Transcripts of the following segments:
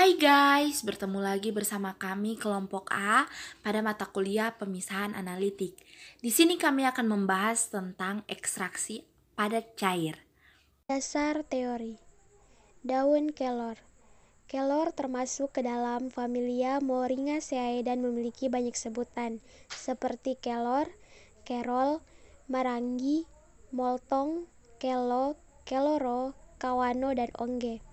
Hai guys, bertemu lagi bersama kami kelompok A pada mata kuliah pemisahan analitik. Di sini kami akan membahas tentang ekstraksi padat cair. Dasar teori. Daun kelor. Kelor termasuk ke dalam familia Moringaceae dan memiliki banyak sebutan seperti kelor, kerol, marangi, moltong, kelo, keloro, kawano, dan ongge.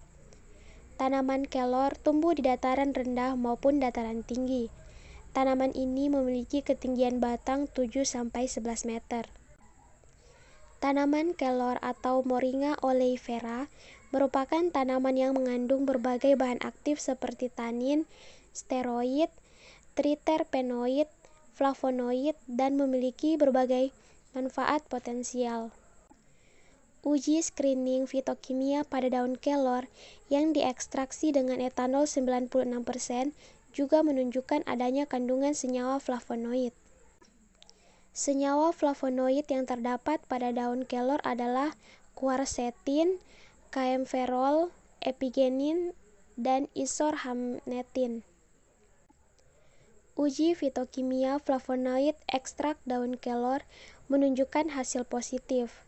Tanaman kelor tumbuh di dataran rendah maupun dataran tinggi. Tanaman ini memiliki ketinggian batang 7-11 meter. Tanaman kelor atau Moringa oleifera merupakan tanaman yang mengandung berbagai bahan aktif seperti tanin, steroid, triterpenoid, flavonoid, dan memiliki berbagai manfaat potensial. Uji screening fitokimia pada daun kelor yang diekstraksi dengan etanol 96% juga menunjukkan adanya kandungan senyawa flavonoid. Senyawa flavonoid yang terdapat pada daun kelor adalah quercetin, kaempferol, epigenin, dan isorhamnetin. Uji fitokimia flavonoid ekstrak daun kelor menunjukkan hasil positif.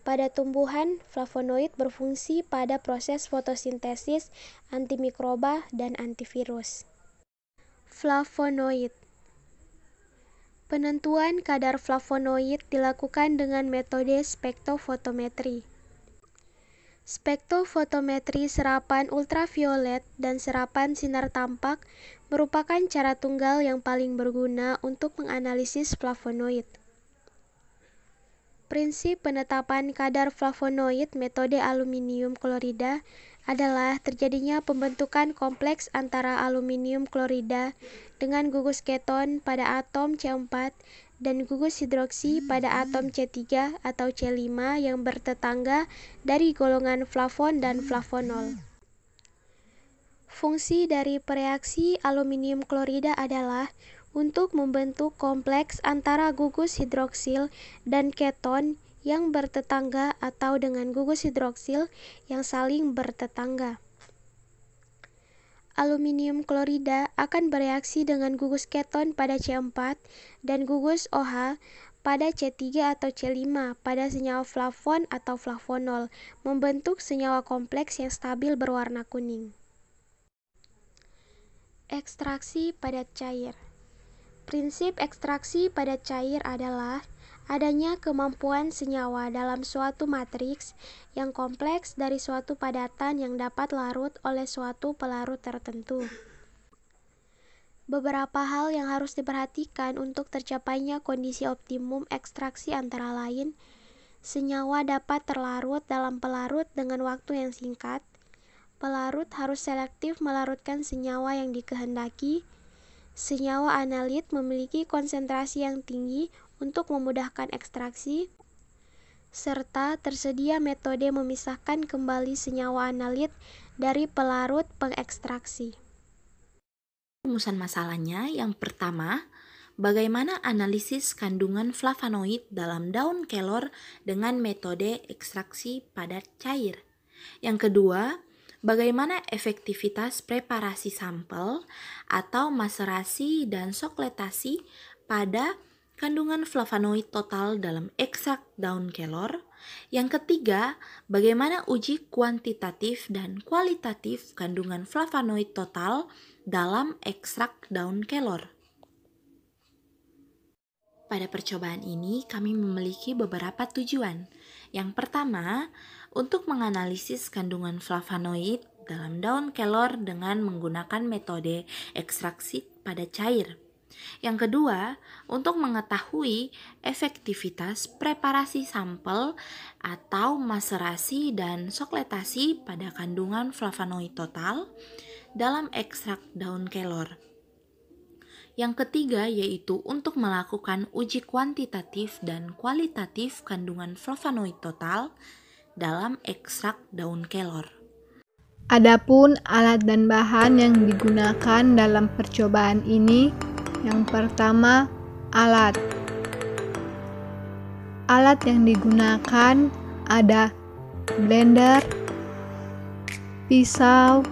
Pada tumbuhan, flavonoid berfungsi pada proses fotosintesis antimikroba dan antivirus. Flavonoid. Penentuan kadar flavonoid dilakukan dengan metode spektrofotometri. Spektrofotometri serapan ultraviolet dan serapan sinar tampak merupakan cara tunggal yang paling berguna untuk menganalisis flavonoid. Prinsip penetapan kadar flavonoid metode aluminium klorida adalah terjadinya pembentukan kompleks antara aluminium klorida dengan gugus keton pada atom C4 dan gugus hidroksi pada atom C3 atau C5 yang bertetangga dari golongan flavon dan flavonol. Fungsi dari pereaksi aluminium klorida adalah untuk membentuk kompleks antara gugus hidroksil dan keton yang bertetangga atau dengan gugus hidroksil yang saling bertetangga. Aluminium klorida akan bereaksi dengan gugus keton pada C4 dan gugus OH pada C3 atau C5 pada senyawa flavon atau flavonol, membentuk senyawa kompleks yang stabil berwarna kuning. Ekstraksi padat cair. Prinsip ekstraksi padat cair adalah adanya kemampuan senyawa dalam suatu matriks yang kompleks dari suatu padatan yang dapat larut oleh suatu pelarut tertentu. Beberapa hal yang harus diperhatikan untuk tercapainya kondisi optimum ekstraksi antara lain, senyawa dapat terlarut dalam pelarut dengan waktu yang singkat, pelarut harus selektif melarutkan senyawa yang dikehendaki, senyawa analit memiliki konsentrasi yang tinggi untuk memudahkan ekstraksi, serta tersedia metode memisahkan kembali senyawa analit dari pelarut pengekstraksi. Rumusan masalahnya yang pertama, bagaimana analisis kandungan flavonoid dalam daun kelor dengan metode ekstraksi padat cair? Yang kedua, bagaimana efektivitas preparasi sampel atau maserasi dan sokletasi pada kandungan flavonoid total dalam ekstrak daun kelor? Yang ketiga, bagaimana uji kuantitatif dan kualitatif kandungan flavonoid total dalam ekstrak daun kelor? Pada percobaan ini, kami memiliki beberapa tujuan. Yang pertama, untuk menganalisis kandungan flavonoid dalam daun kelor dengan menggunakan metode ekstraksi padat cair. Yang kedua, untuk mengetahui efektivitas preparasi sampel atau maserasi dan sokletasi pada kandungan flavonoid total dalam ekstrak daun kelor. Yang ketiga yaitu untuk melakukan uji kuantitatif dan kualitatif kandungan flavonoid total dalam ekstrak daun kelor. Adapun alat dan bahan yang digunakan dalam percobaan ini, yang pertama, alat. Alat yang digunakan ada blender, pisau,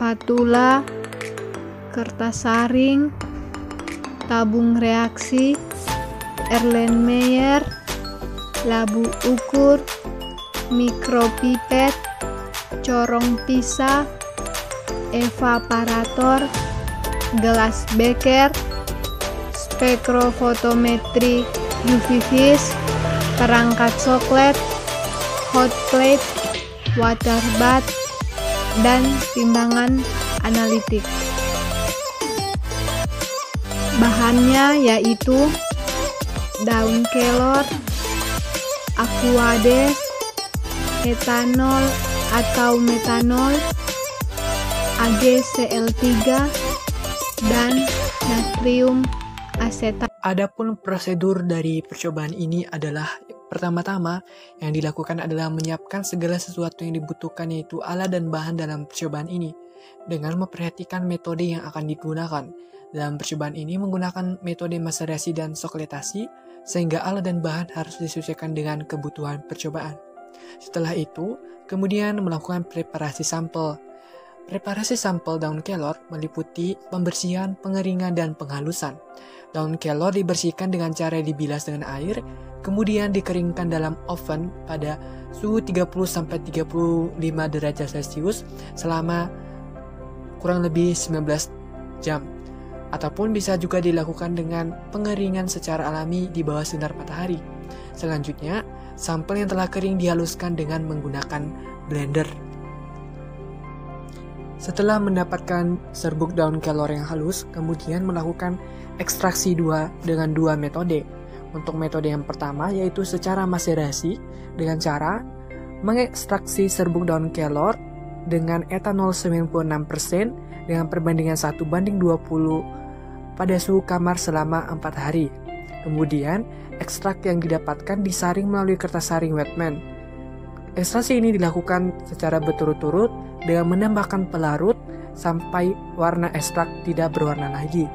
spatula, kertas saring, tabung reaksi, Erlenmeyer, labu ukur, mikropipet, corong pisah, evaporator, gelas beker, spektrofotometri UV vis, perangkat coklat, hot plate, water bath, dan timbangan analitik. Bahannya yaitu daun kelor, aquades, etanol atau metanol, AgCl3, dan natrium asetat. Adapun prosedur dari percobaan ini adalah pertama-tama yang dilakukan adalah menyiapkan segala sesuatu yang dibutuhkan, yaitu alat dan bahan dalam percobaan ini dengan memperhatikan metode yang akan digunakan. Dalam percobaan ini menggunakan metode maserasi dan sokletasi sehingga alat dan bahan harus disesuaikan dengan kebutuhan percobaan. Setelah itu, kemudian melakukan preparasi sampel. Preparasi sampel daun kelor meliputi pembersihan, pengeringan, dan penghalusan. Daun kelor dibersihkan dengan cara dibilas dengan air, kemudian dikeringkan dalam oven pada suhu 30-35 derajat Celcius selama kurang lebih 19 jam. Ataupun bisa juga dilakukan dengan pengeringan secara alami di bawah sinar matahari. Selanjutnya, sampel yang telah kering dihaluskan dengan menggunakan blender. Setelah mendapatkan serbuk daun kelor yang halus, kemudian melakukan ekstraksi dengan dua metode. Untuk metode yang pertama yaitu secara maserasi dengan cara mengekstraksi serbuk daun kelor dengan etanol 96% dengan perbandingan 1:20 pada suhu kamar selama 4 hari. Kemudian, ekstrak yang didapatkan disaring melalui kertas saring Wetman. Ekstraksi ini dilakukan secara berturut-turut dengan menambahkan pelarut sampai warna ekstrak tidak berwarna lagi.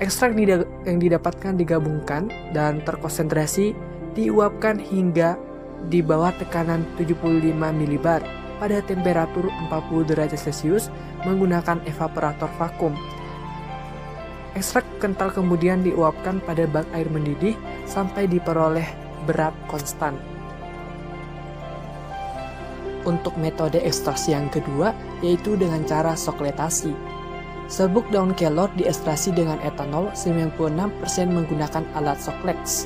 Ekstrak yang didapatkan digabungkan dan terkonsentrasi diuapkan hingga di bawah tekanan 75 ml pada temperatur 40 derajat Celcius menggunakan evaporator vakum. Ekstrak kental kemudian diuapkan pada bak air mendidih sampai diperoleh berat konstan. Untuk metode ekstraksi yang kedua yaitu dengan cara sokletasi. Serbuk daun kelor diekstraksi dengan etanol 96% menggunakan alat soklets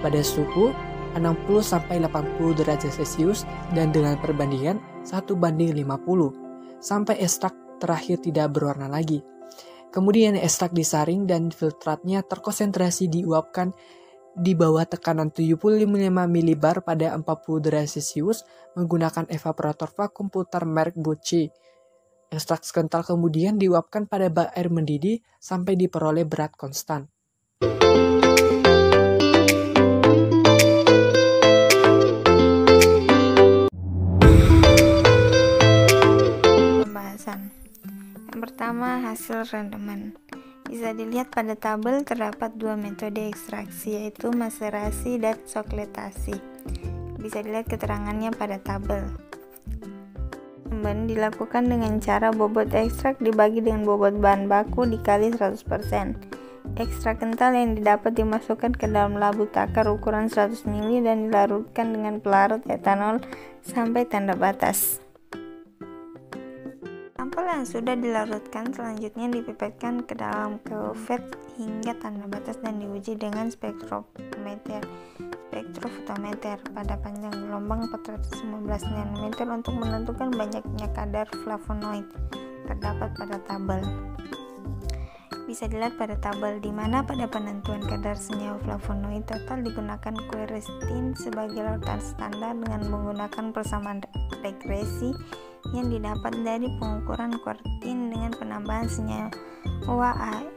pada suhu 60-80 derajat Celcius dan dengan perbandingan 1:50 sampai ekstrak terakhir tidak berwarna lagi. Kemudian ekstrak disaring dan filtratnya terkonsentrasi diuapkan di bawah tekanan 75 ml pada 40 derajat Celcius menggunakan evaporator vakum putar merek Boche. Ekstrak kental kemudian diuapkan pada bak air mendidih sampai diperoleh berat konstan. Pembahasan. Yang pertama, hasil rendeman. Bisa dilihat pada tabel terdapat dua metode ekstraksi yaitu maserasi dan sokletasi. Bisa dilihat keterangannya pada tabel. Dilakukan dengan cara bobot ekstrak dibagi dengan bobot bahan baku dikali 100%. Ekstrak kental yang didapat dimasukkan ke dalam labu takar ukuran 100 ml dan dilarutkan dengan pelarut etanol sampai tanda batas. Sampel yang sudah dilarutkan selanjutnya dipipetkan ke dalam kuvet hingga tanda batas dan diuji dengan spektrofotometer pada panjang gelombang 415 nm untuk menentukan banyaknya kadar flavonoid terdapat pada tabel. Bisa dilihat pada tabel di mana pada penentuan kadar senyawa flavonoid total digunakan quercetin sebagai larutan standar dengan menggunakan persamaan regresi yang didapat dari pengukuran quercetin dengan penambahan senyawa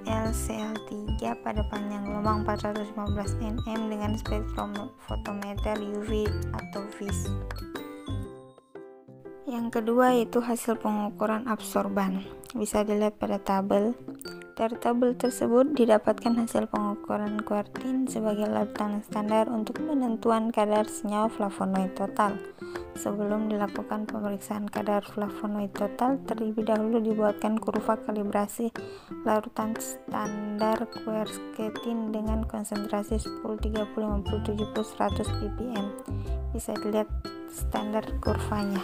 AlCl3 pada panjang gelombang 415 nm dengan spektrofotometer UV atau vis. Yang kedua yaitu hasil pengukuran absorban. Bisa dilihat pada tabel. Dari tabel tersebut didapatkan hasil pengukuran ukuran kuartin sebagai larutan standar untuk penentuan kadar senyawa flavonoid total. Sebelum dilakukan pemeriksaan kadar flavonoid total, terlebih dahulu dibuatkan kurva kalibrasi larutan standar quercetin dengan konsentrasi 10, 30, 50, 70, 100 ppm. Bisa dilihat standar kurvanya.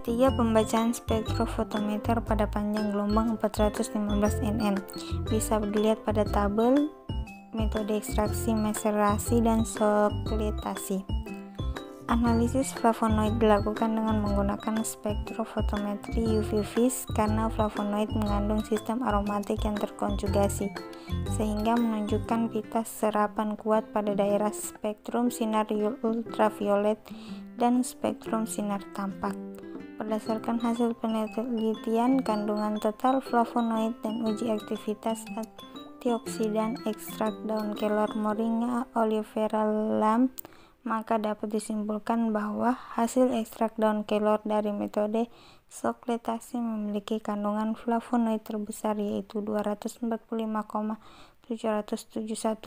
Ketiga, pembacaan spektrofotometer pada panjang gelombang 415 nm. Bisa dilihat pada tabel metode ekstraksi, maserasi, dan sokletasi. Analisis flavonoid dilakukan dengan menggunakan spektrofotometri UV vis karena flavonoid mengandung sistem aromatik yang terkonjugasi, sehingga menunjukkan pita serapan kuat pada daerah spektrum sinar ultraviolet dan spektrum sinar tampak. Berdasarkan hasil penelitian kandungan total flavonoid dan uji aktivitas antioksidan ekstrak daun kelor Moringa oleifera Lam, maka dapat disimpulkan bahwa hasil ekstrak daun kelor dari metode sokletasi memiliki kandungan flavonoid terbesar, yaitu 245,771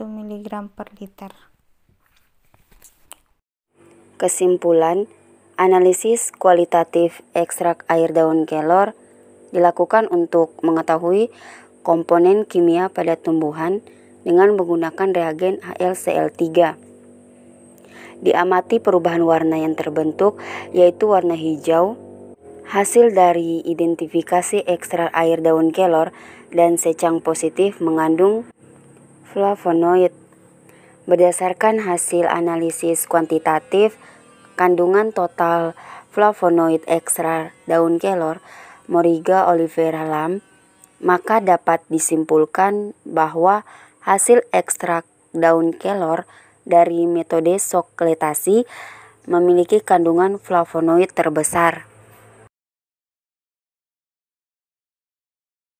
mg per liter. Kesimpulan, analisis kualitatif ekstrak air daun kelor dilakukan untuk mengetahui komponen kimia pada tumbuhan dengan menggunakan reagen HLCl3. Diamati perubahan warna yang terbentuk, yaitu warna hijau, hasil dari identifikasi ekstrak air daun kelor dan secang positif mengandung flavonoid. Berdasarkan hasil analisis kuantitatif kandungan total flavonoid ekstrak daun kelor Moringa oleifera Lam, maka dapat disimpulkan bahwa hasil ekstrak daun kelor dari metode sokletasi memiliki kandungan flavonoid terbesar.